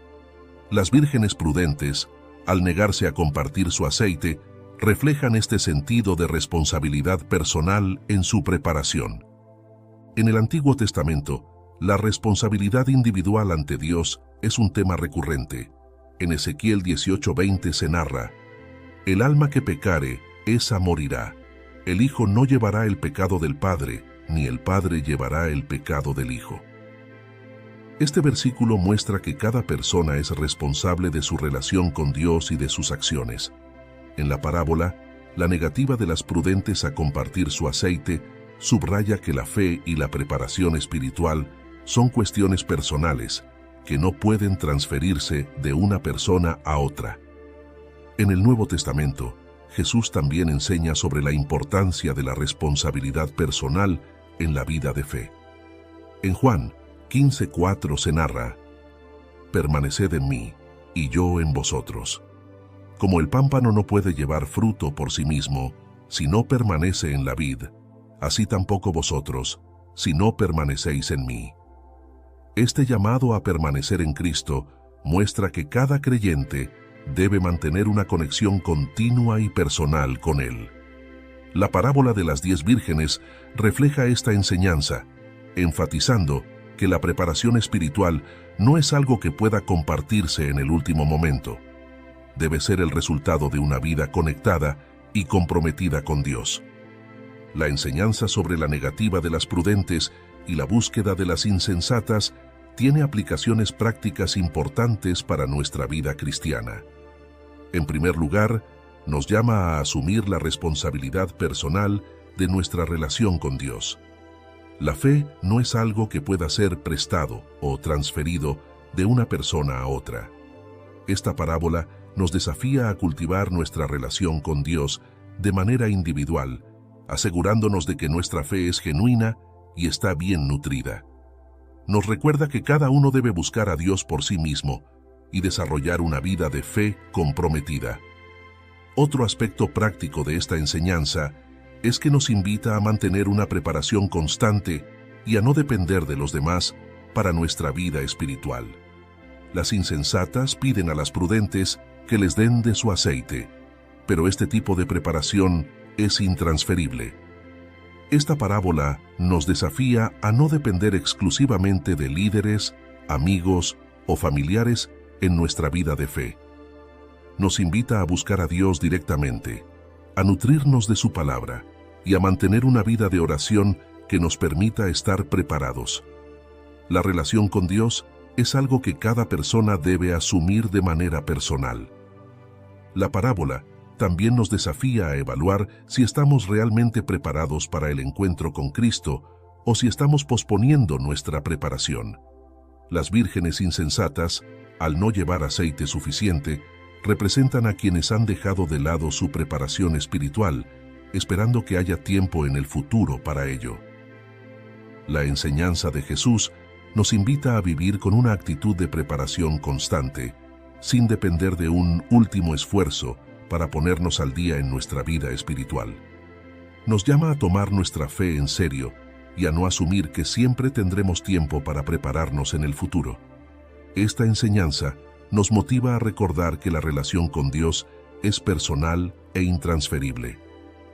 Las vírgenes prudentes, al negarse a compartir su aceite, reflejan este sentido de responsabilidad personal en su preparación. En el Antiguo Testamento, la responsabilidad individual ante Dios es un tema recurrente. En Ezequiel 18:20 se narra: «El alma que pecare, esa morirá. El hijo no llevará el pecado del padre, ni el padre llevará el pecado del hijo». Este versículo muestra que cada persona es responsable de su relación con Dios y de sus acciones. En la parábola, la negativa de las prudentes a compartir su aceite subraya que la fe y la preparación espiritual son cuestiones personales que no pueden transferirse de una persona a otra. En el Nuevo Testamento, Jesús también enseña sobre la importancia de la responsabilidad personal en la vida de fe. En Juan 15:4 se narra: permaneced en mí, y yo en vosotros. Como el pámpano no puede llevar fruto por sí mismo, si no permanece en la vid, así tampoco vosotros, si no permanecéis en mí. Este llamado a permanecer en Cristo muestra que cada creyente debe mantener una conexión continua y personal con Él. La parábola de las 10 vírgenes refleja esta enseñanza, enfatizando que la preparación espiritual no es algo que pueda compartirse en el último momento. Debe ser el resultado de una vida conectada y comprometida con Dios. La enseñanza sobre la negativa de las prudentes y la búsqueda de las insensatas tiene aplicaciones prácticas importantes para nuestra vida cristiana. En primer lugar, nos llama a asumir la responsabilidad personal de nuestra relación con Dios. La fe no es algo que pueda ser prestado o transferido de una persona a otra. Esta parábola nos desafía a cultivar nuestra relación con Dios de manera individual, asegurándonos de que nuestra fe es genuina y está bien nutrida. Nos recuerda que cada uno debe buscar a Dios por sí mismo y desarrollar una vida de fe comprometida. Otro aspecto práctico de esta enseñanza es que nos invita a mantener una preparación constante y a no depender de los demás para nuestra vida espiritual. Las insensatas piden a las prudentes que les den de su aceite, pero este tipo de preparación es intransferible. Esta parábola nos desafía a no depender exclusivamente de líderes, amigos o familiares en nuestra vida de fe. Nos invita a buscar a Dios directamente, a nutrirnos de su palabra y a mantener una vida de oración que nos permita estar preparados. La relación con Dios es algo que cada persona debe asumir de manera personal. La parábola también nos desafía a evaluar si estamos realmente preparados para el encuentro con Cristo o si estamos posponiendo nuestra preparación. Las vírgenes insensatas, al no llevar aceite suficiente, representan a quienes han dejado de lado su preparación espiritual, esperando que haya tiempo en el futuro para ello. La enseñanza de Jesús nos invita a vivir con una actitud de preparación constante, sin depender de un último esfuerzo para ponernos al día en nuestra vida espiritual. Nos llama a tomar nuestra fe en serio y a no asumir que siempre tendremos tiempo para prepararnos en el futuro. Esta enseñanza nos motiva a recordar que la relación con Dios es personal e intransferible.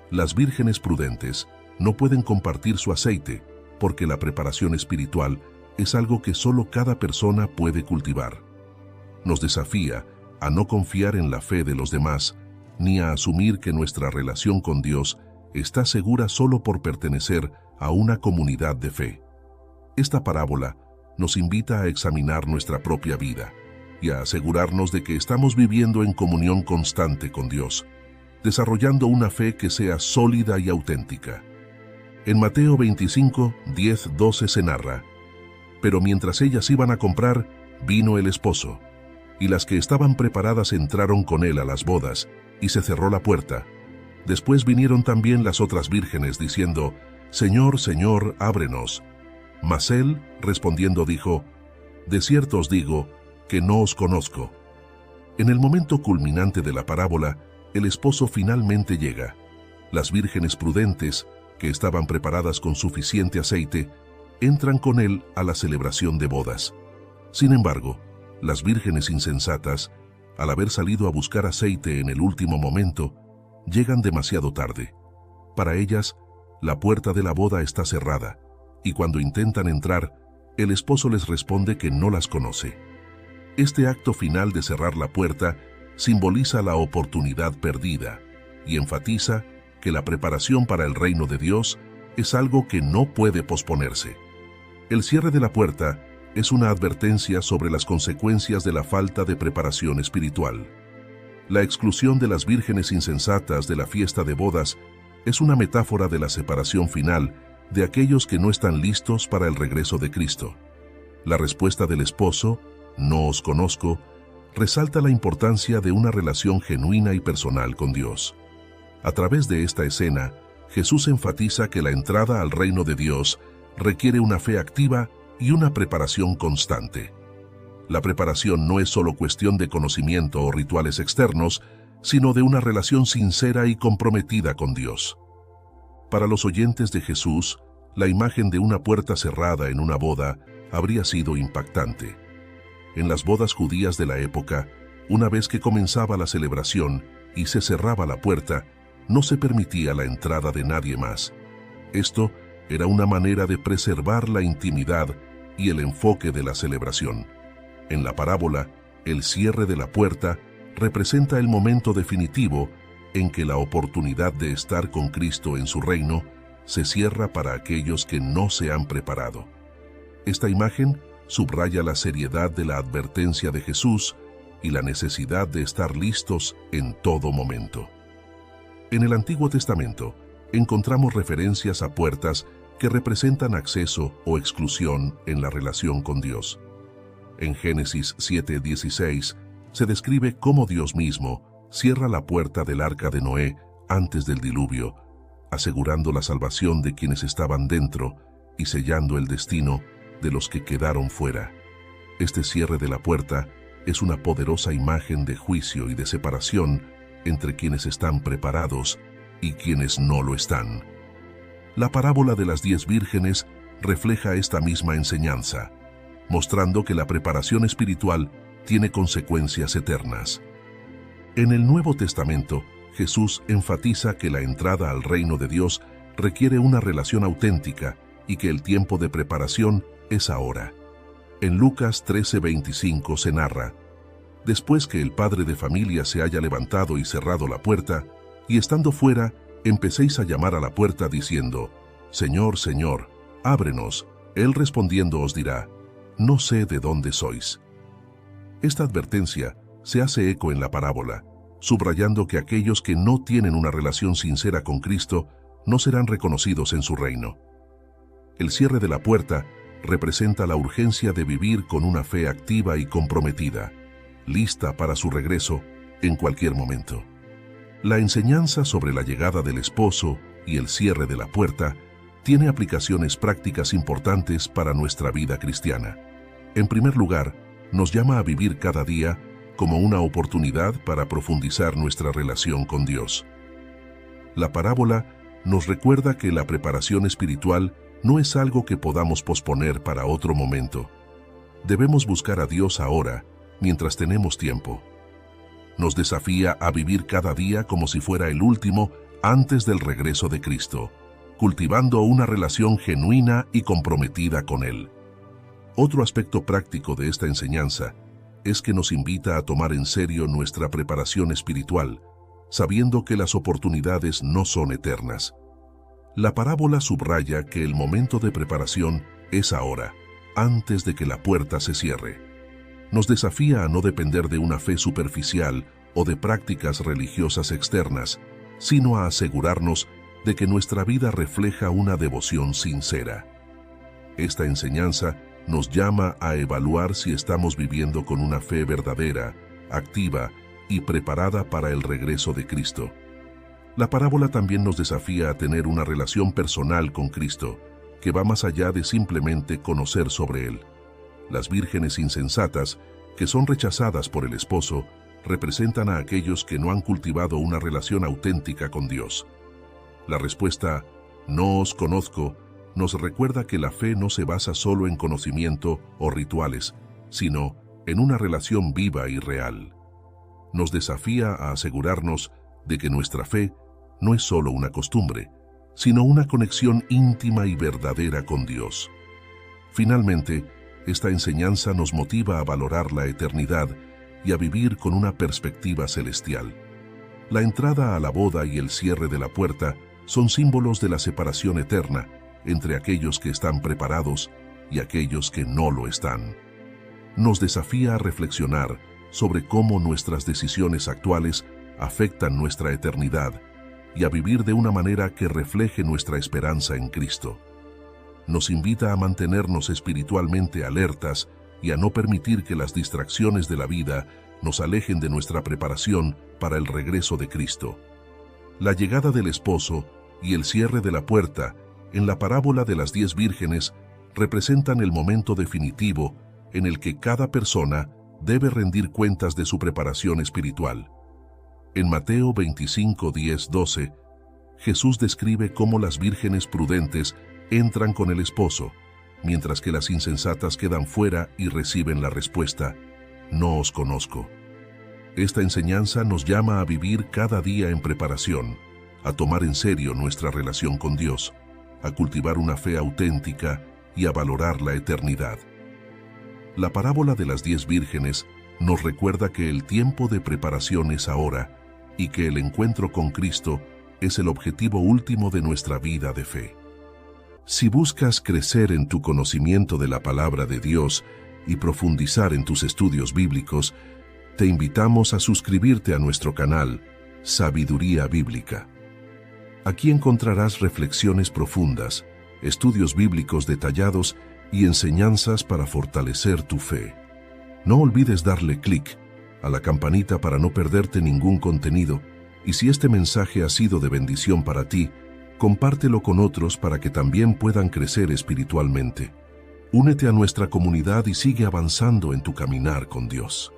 Las vírgenes prudentes no pueden compartir su aceite porque la preparación espiritual es algo que solo cada persona puede cultivar. Nos desafía a no confiar en la fe de los demás, ni a asumir que nuestra relación con Dios está segura solo por pertenecer a una comunidad de fe. Esta parábola nos invita a examinar nuestra propia vida y a asegurarnos de que estamos viviendo en comunión constante con Dios, desarrollando una fe que sea sólida y auténtica. En Mateo 25, 10, 12 se narra: «Pero mientras ellas iban a comprar, vino el esposo, y las que estaban preparadas entraron con él a las bodas, y se cerró la puerta. Después vinieron también las otras vírgenes, diciendo: Señor, Señor, ábrenos. Mas él, respondiendo, dijo: De cierto os digo, que no os conozco». En el momento culminante de la parábola, el esposo finalmente llega. Las vírgenes prudentes, que estaban preparadas con suficiente aceite, entran con él a la celebración de bodas. Sin embargo, las vírgenes insensatas, al haber salido a buscar aceite en el último momento, llegan demasiado tarde. Para ellas, la puerta de la boda está cerrada, y cuando intentan entrar, el esposo les responde que no las conoce. Este acto final de cerrar la puerta simboliza la oportunidad perdida y enfatiza que la preparación para el reino de Dios es algo que no puede posponerse. El cierre de la puerta es una advertencia sobre las consecuencias de la falta de preparación espiritual. La exclusión de las vírgenes insensatas de la fiesta de bodas es una metáfora de la separación final de aquellos que no están listos para el regreso de Cristo. La respuesta del esposo, «No os conozco», resalta la importancia de una relación genuina y personal con Dios. A través de esta escena, Jesús enfatiza que la entrada al reino de Dios requiere una fe activa y una preparación constante. La preparación no es solo cuestión de conocimiento o rituales externos, sino de una relación sincera y comprometida con Dios. Para los oyentes de Jesús, la imagen de una puerta cerrada en una boda habría sido impactante. En las bodas judías de la época, una vez que comenzaba la celebración y se cerraba la puerta, no se permitía la entrada de nadie más. Esto era una manera de preservar la intimidad y el enfoque de la celebración. En la parábola, el cierre de la puerta representa el momento definitivo en que la oportunidad de estar con Cristo en su reino se cierra para aquellos que no se han preparado. Esta imagen subraya la seriedad de la advertencia de Jesús y la necesidad de estar listos en todo momento. En el Antiguo Testamento encontramos referencias a puertas que representan acceso o exclusión en la relación con Dios. En Génesis 7:16 se describe cómo Dios mismo cierra la puerta del arca de Noé antes del diluvio, asegurando la salvación de quienes estaban dentro y sellando el destino de los que quedaron fuera. Este cierre de la puerta es una poderosa imagen de juicio y de separación entre quienes están preparados y quienes no lo están. La parábola de las 10 vírgenes refleja esta misma enseñanza, mostrando que la preparación espiritual tiene consecuencias eternas. En el Nuevo Testamento, Jesús enfatiza que la entrada al reino de Dios requiere una relación auténtica y que el tiempo de preparación es ahora. En Lucas 13:25 se narra: después que el padre de familia se haya levantado y cerrado la puerta, y estando fuera, empecéis a llamar a la puerta diciendo: Señor, Señor, ábrenos. Él respondiendo os dirá: no sé de dónde sois. Esta advertencia se hace eco en la parábola, subrayando que aquellos que no tienen una relación sincera con Cristo no serán reconocidos en su reino. El cierre de la puerta representa la urgencia de vivir con una fe activa y comprometida, lista para su regreso en cualquier momento. La enseñanza sobre la llegada del esposo y el cierre de la puerta tiene aplicaciones prácticas importantes para nuestra vida cristiana. En primer lugar, nos llama a vivir cada día como una oportunidad para profundizar nuestra relación con Dios. La parábola nos recuerda que la preparación espiritual no es algo que podamos posponer para otro momento. Debemos buscar a Dios ahora, mientras tenemos tiempo. Nos desafía a vivir cada día como si fuera el último antes del regreso de Cristo, cultivando una relación genuina y comprometida con Él. Otro aspecto práctico de esta enseñanza es que nos invita a tomar en serio nuestra preparación espiritual, sabiendo que las oportunidades no son eternas. La parábola subraya que el momento de preparación es ahora, antes de que la puerta se cierre. Nos desafía a no depender de una fe superficial o de prácticas religiosas externas, sino a asegurarnos de que nuestra vida refleja una devoción sincera. Esta enseñanza nos llama a evaluar si estamos viviendo con una fe verdadera, activa y preparada para el regreso de Cristo. La parábola también nos desafía a tener una relación personal con Cristo, que va más allá de simplemente conocer sobre Él. Las vírgenes insensatas, que son rechazadas por el esposo, representan a aquellos que no han cultivado una relación auténtica con Dios. La respuesta, "No os conozco", nos recuerda que la fe no se basa solo en conocimiento o rituales, sino en una relación viva y real. Nos desafía a asegurarnos de que nuestra fe no es solo una costumbre, sino una conexión íntima y verdadera con Dios. Finalmente, esta enseñanza nos motiva a valorar la eternidad y a vivir con una perspectiva celestial. La entrada a la boda y el cierre de la puerta son símbolos de la separación eterna entre aquellos que están preparados y aquellos que no lo están. Nos desafía a reflexionar sobre cómo nuestras decisiones actuales afectan nuestra eternidad y a vivir de una manera que refleje nuestra esperanza en Cristo. Nos invita a mantenernos espiritualmente alertas y a no permitir que las distracciones de la vida nos alejen de nuestra preparación para el regreso de Cristo. La llegada del esposo y el cierre de la puerta en la parábola de las 10 vírgenes representan el momento definitivo en el que cada persona debe rendir cuentas de su preparación espiritual. En Mateo 25, 10, 12, Jesús describe cómo las vírgenes prudentes entran con el esposo, mientras que las insensatas quedan fuera y reciben la respuesta: no os conozco. Esta enseñanza nos llama a vivir cada día en preparación, a tomar en serio nuestra relación con Dios, a cultivar una fe auténtica y a valorar la eternidad. La parábola de las 10 vírgenes nos recuerda que el tiempo de preparación es ahora y que el encuentro con Cristo es el objetivo último de nuestra vida de fe. Si buscas crecer en tu conocimiento de la palabra de Dios y profundizar en tus estudios bíblicos, te invitamos a suscribirte a nuestro canal Sabiduría Bíblica. Aquí encontrarás reflexiones profundas, estudios bíblicos detallados y enseñanzas para fortalecer tu fe. No olvides darle clic a la campanita para no perderte ningún contenido, y si este mensaje ha sido de bendición para ti, compártelo con otros para que también puedan crecer espiritualmente. Únete a nuestra comunidad y sigue avanzando en tu caminar con Dios.